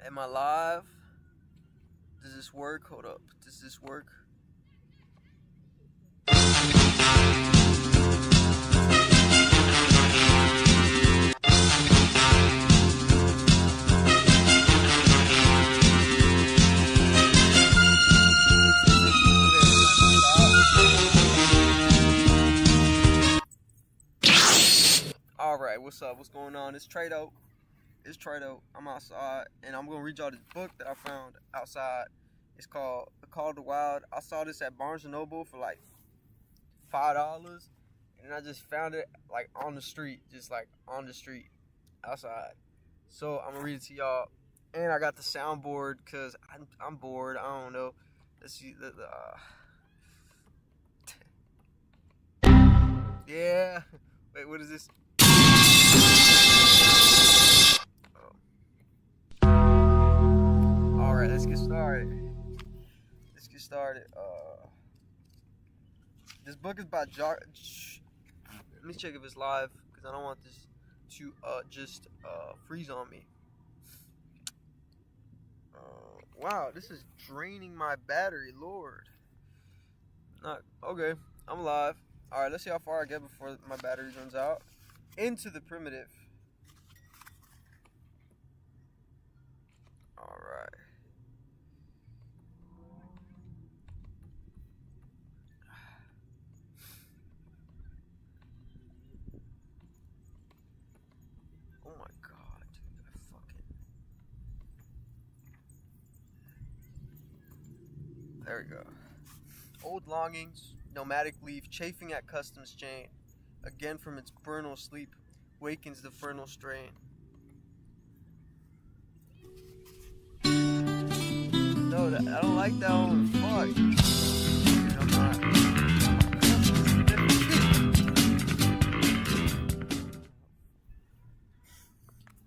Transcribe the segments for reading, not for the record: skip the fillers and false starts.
Am I live? Does this work? Hold up. Does this work? Alright, what's up? What's going on? It's Trado. I'm outside, and I'm gonna read y'all this book that I found outside. It's called The Call of the Wild. I saw this at Barnes & Noble for like $5, and I just found it like on the street, outside. So I'm gonna read it to y'all, and I got the soundboard because I'm bored. I don't know. Let's see yeah. Wait, what is this? Alright, let's get started. This book is by Let me check if it's live, because I don't want this to just freeze on me. Wow, this is draining my battery, Lord. Not okay. I'm live. Alright, let's see how far I get before my battery runs out. Into the Primitive. Alright. Oh my god, dude. There we go. Old longings, nomadic leaf, chafing at customs chain. Again from its vernal sleep, wakens the vernal strain. No, I don't like that one. Fuck. Dude, I'm not.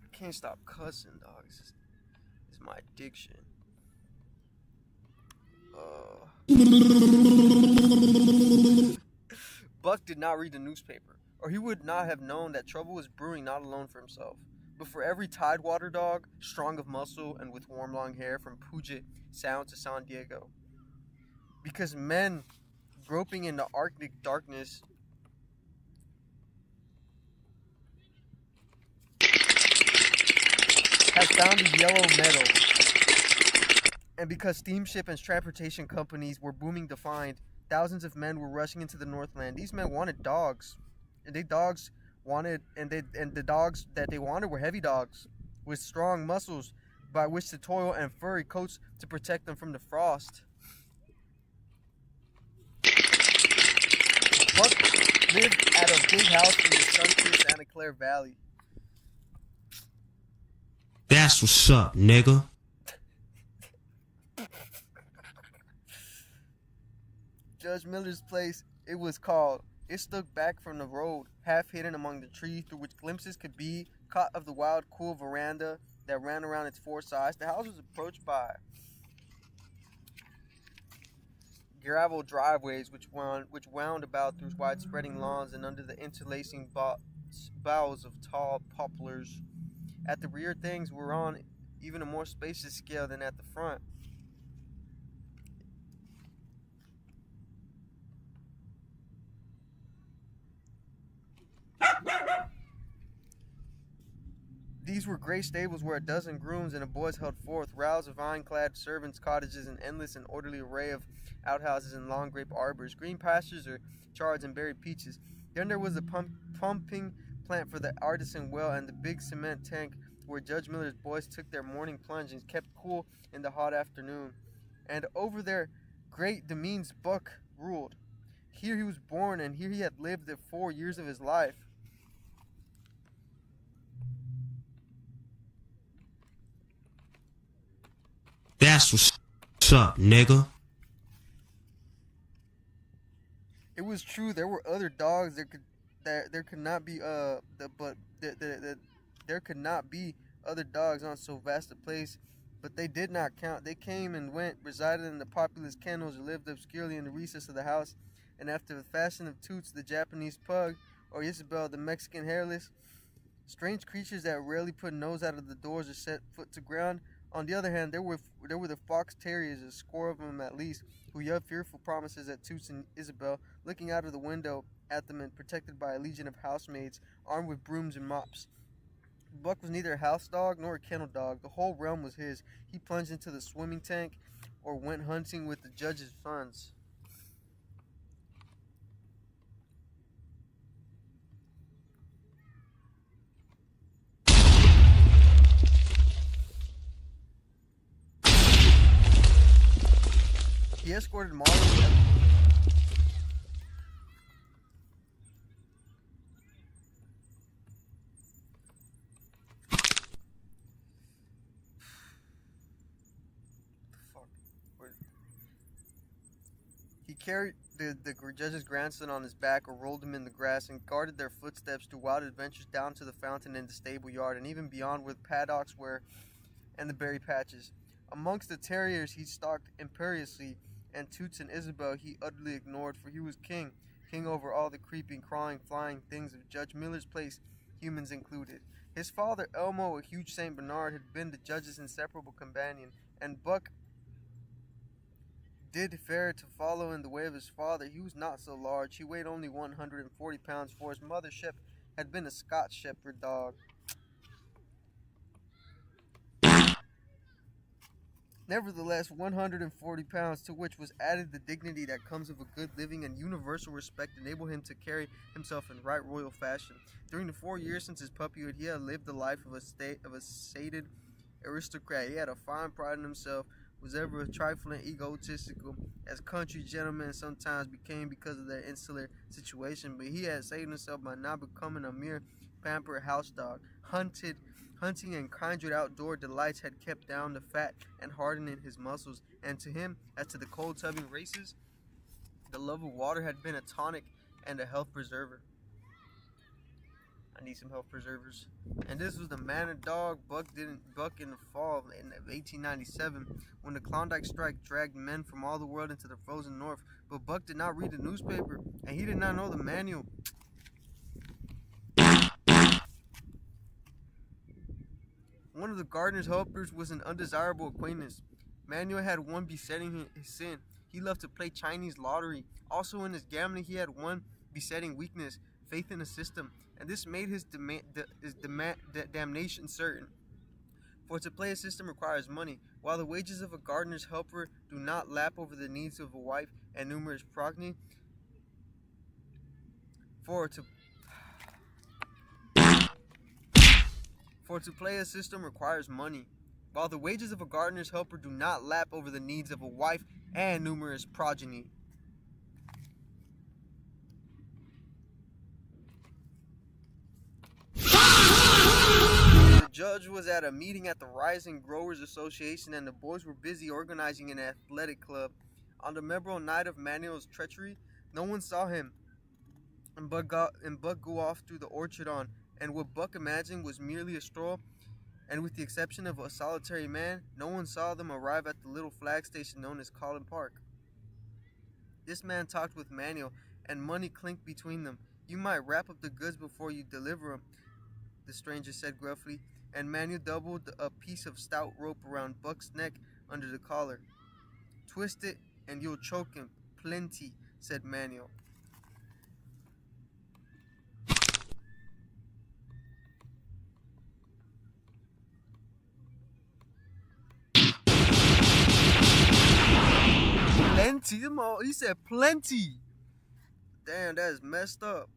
I can't stop cussing, dog. It's my addiction. Buck did not read the newspaper, or he would not have known that trouble was brewing not alone for himself, but for every Tidewater dog, strong of muscle and with warm long hair from Puget Sound to San Diego. Because men groping in the Arctic darkness had found the yellow metal. And because steamship and transportation companies were booming to find, thousands of men were rushing into the Northland. These men wanted dogs, and the dogs that they wanted were heavy dogs with strong muscles by which to toil and furry coats to protect them from the frost. Buck lived at a big house in the sun-kissed Santa Clara Valley. That's what's up, nigga. Judge Miller's place, it was called. It stuck back from the road, half hidden among the trees, through which glimpses could be caught of the wild, cool veranda that ran around its four sides. The house was approached by gravel driveways which wound about through wide-spreading lawns and under the interlacing boughs of tall poplars. At the rear, things were on even a more spacious scale than at the front. These were great stables where a dozen grooms and a boys held forth, rows of vine-clad servants' cottages, an endless and orderly array of outhouses and long grape arbors, green pastures or chards and berry peaches. Then there was a pumping plant for the artisan well and the big cement tank where Judge Miller's boys took their morning plunge and kept cool in the hot afternoon. And over there, great Demesne Buck ruled. Here he was born, and here he had lived the 4 years of his life. That's what's up, nigga. It was true. There were other dogs. There could not be there could not be other dogs on so vast a place, but they did not count. They came and went, resided in the populous kennels, or lived obscurely in the recess of the house. And after the fashion of Toots, the Japanese pug, or Isabel, the Mexican hairless, strange creatures that rarely put nose out of the doors or set foot to ground, On the other hand, there were the fox terriers, a score of them at least, who yelled fearful promises at Toots and Isabel, looking out of the window at them and protected by a legion of housemaids armed with brooms and mops. Buck was neither a house dog nor a kennel dog. The whole realm was his. He plunged into the swimming tank or went hunting with the judge's funds. He escorted Molly. He carried the judge's grandson on his back or rolled him in the grass and guarded their footsteps through wild adventures down to the fountain in the stable yard and even beyond where the paddocks were and the berry patches. Amongst the terriers he stalked imperiously, and Toots and Isabel he utterly ignored, for he was king over all the creeping, crawling, flying things of Judge Miller's place, humans included. His father, Elmo, a huge St. Bernard, had been the judge's inseparable companion, and Buck did fare to follow in the way of his father. He was not so large. He weighed only 140 pounds, for his mother, Shep, had been a Scotch Shepherd dog. Nevertheless, 140 pounds, to which was added the dignity that comes of a good living and universal respect, enabled him to carry himself in right royal fashion. During the 4 years since his puppyhood, he had lived the life of a sated aristocrat. He had a fine pride in himself, was ever trifling egotistical, as country gentlemen sometimes became because of their insular situation, but he had saved himself by not becoming a mere pampered house dog. Hunting and kindred outdoor delights had kept down the fat and hardened his muscles, and to him, as to the cold-tubbing races, the love of water had been a tonic and a health preserver. I need some health preservers. And this was the manner dog Buck in the fall of 1897, when the Klondike strike dragged men from all the world into the frozen north. But Buck did not read the newspaper, and he did not know the manual. One of the gardener's helpers was an undesirable acquaintance. Manuel had one besetting his sin. He loved to play Chinese lottery. Also in his gambling, he had one besetting weakness, faith in the system, and this made his damnation certain. For to play a system requires money, while the wages of a gardener's helper do not lap over the needs of a wife and numerous progeny. For to play a system requires money, while the wages of a gardener's helper do not lap over the needs of a wife and numerous progeny. The judge was at a meeting at the Rising Growers Association, and the boys were busy organizing an athletic club. On the memorable night of Manuel's treachery, no one saw him, and Buck go off through the orchard on, and what Buck imagined was merely a stroll, and with the exception of a solitary man, no one saw them arrive at the little flag station known as Collin Park. This man talked with Manuel, and money clinked between them. "You might wrap up the goods before you deliver 'em," the stranger said gruffly, and Manuel doubled a piece of stout rope around Buck's neck under the collar. "Twist it, and you'll choke him. Plenty," said Manuel. Plenty? He said plenty. Damn, that is messed up.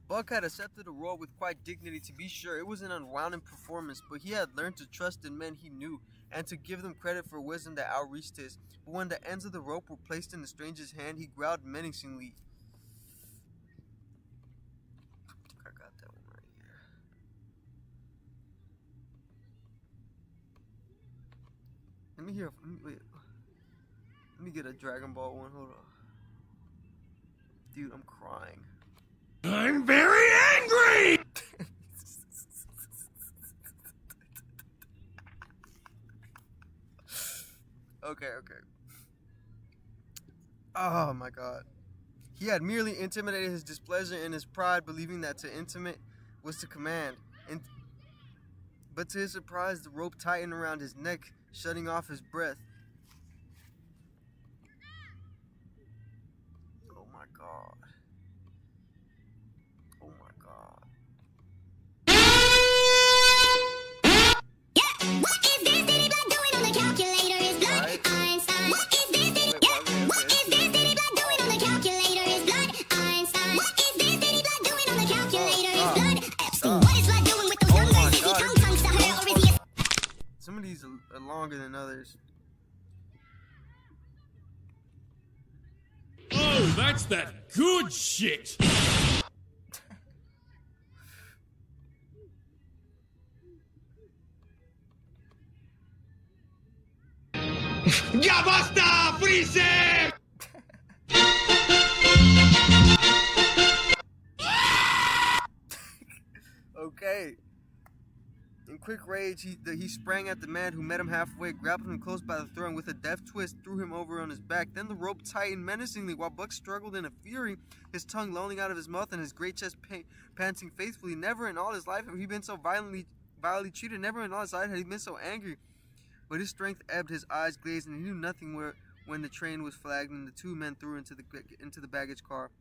Buck had accepted the role with quite dignity, to be sure. It was an unwound performance, but he had learned to trust in men he knew, and to give them credit for wisdom that outreached his. But when the ends of the rope were placed in the stranger's hand, he growled menacingly. I got that one right here. Let me get a Dragon Ball one. Hold on. Dude, I'm crying. I'm very angry! Okay. Oh my god. He had merely intimidated his displeasure and his pride, believing that to intimate was to command. But to his surprise, the rope tightened around his neck, shutting off his breath. Oh my god. Oh my god. What is this Diddy Black doing on the calculator? Is blood Einstein? What is this Diddy? What is this Diddy Black doing on the calculator? Is blood Einstein? What is this Diddy Black doing on the calculator? Is blood Epstein? What is blood doing with those young guys? Is he tongue to her or is he? Some of these are longer than others. Oh, that's that good shit! ¡Ya basta, Freezer! Okay. In quick rage, he sprang at the man who met him halfway, grappled him close by the throat, and with a deft twist, threw him over on his back. Then the rope tightened menacingly while Buck struggled in a fury, his tongue lolling out of his mouth and his great chest panting faithfully. Never in all his life had he been so violently treated. Never in all his life had he been so angry. But his strength ebbed, his eyes glazed, and he knew nothing when the train was flagged and the two men threw into the baggage car.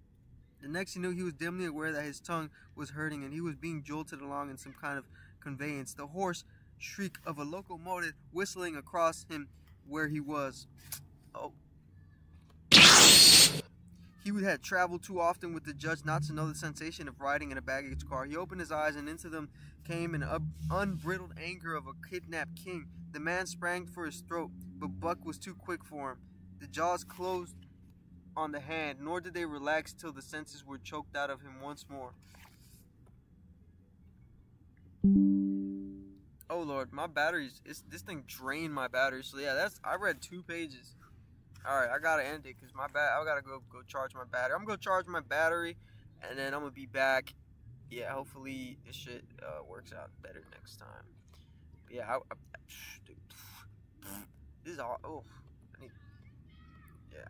The next he knew, he was dimly aware that his tongue was hurting and he was being jolted along in some kind of conveyance, the hoarse shriek of a locomotive whistling across him where he was. Oh. He had traveled too often with the judge not to know the sensation of riding in a baggage car. He opened his eyes, and into them came an unbridled anger of a kidnapped king. The man sprang for his throat, but Buck was too quick for him. The jaws closed on the hand, nor did they relax till the senses were choked out of him once more. Oh Lord, my batteries, this thing drained my battery. So yeah, I read 2 pages. Alright, I gotta end it because I gotta go charge my battery. I'm gonna charge my battery and then I'm gonna be back. Yeah, hopefully this shit works out better next time. But yeah, dude, this is all. Oh, yeah,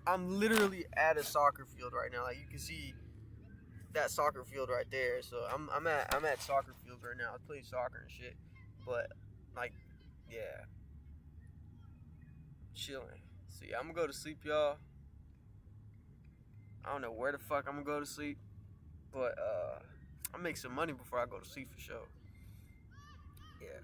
I'm literally at a soccer field right now. Like you can see that soccer field right there. So I'm at soccer field right now. I play soccer and shit. But like, yeah, chilling. So yeah, I'm gonna go to sleep, y'all. I don't know where the fuck I'm gonna go to sleep, but I'll make some money before I go to sleep for sure. Yeah.